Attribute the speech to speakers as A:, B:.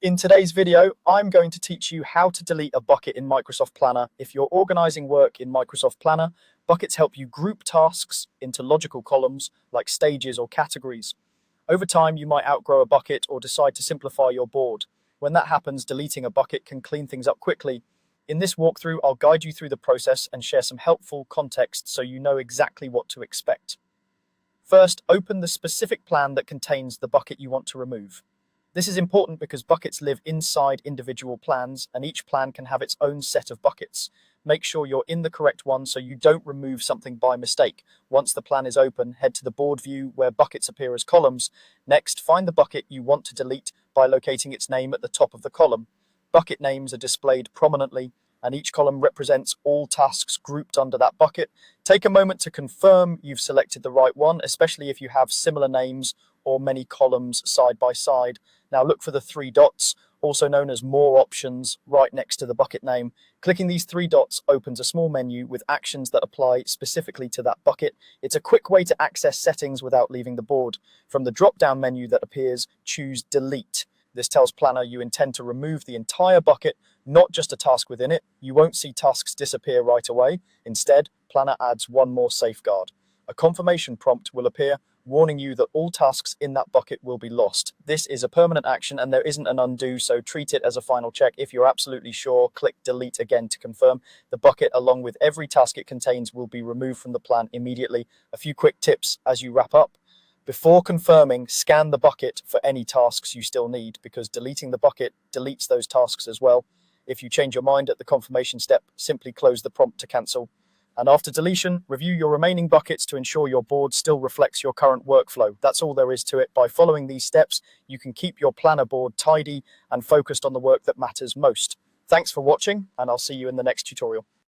A: In today's video, I'm going to teach you how to delete a bucket in Microsoft Planner. If you're organizing work in Microsoft Planner, buckets help you group tasks into logical columns like stages or categories. Over time, you might outgrow a bucket or decide to simplify your board. When that happens, deleting a bucket can clean things up quickly. In this walkthrough, I'll guide you through the process and share some helpful context so you know exactly what to expect. First, open the specific plan that contains the bucket you want to remove. This is important because buckets live inside individual plans, and each plan can have its own set of buckets. Make sure you're in the correct one so you don't remove something by mistake. Once the plan is open, head to the board view where buckets appear as columns. Next, find the bucket you want to delete by locating its name at the top of the column. Bucket names are displayed prominently, and each column represents all tasks grouped under that bucket. Take a moment to confirm you've selected the right one, especially if you have similar names or many columns side by side. Now look for the three dots, also known as More Options, right next to the bucket name. Clicking these three dots opens a small menu with actions that apply specifically to that bucket. It's a quick way to access settings without leaving the board. From the drop-down menu that appears, choose Delete. This tells Planner you intend to remove the entire bucket, not just a task within it. You won't see tasks disappear right away. Instead, Planner adds one more safeguard. A confirmation prompt will appear, warning you that all tasks in that bucket will be lost. This is a permanent action and there isn't an undo, so treat it as a final check. If you're absolutely sure, click Delete again to confirm. The bucket, along with every task it contains, will be removed from the plan immediately. A few quick tips as you wrap up. Before confirming, scan the bucket for any tasks you still need, because deleting the bucket deletes those tasks as well. If you change your mind at the confirmation step, simply close the prompt to cancel. And after deletion, review your remaining buckets to ensure your board still reflects your current workflow. That's all there is to it. By following these steps, you can keep your planner board tidy and focused on the work that matters most. Thanks for watching, and I'll see you in the next tutorial.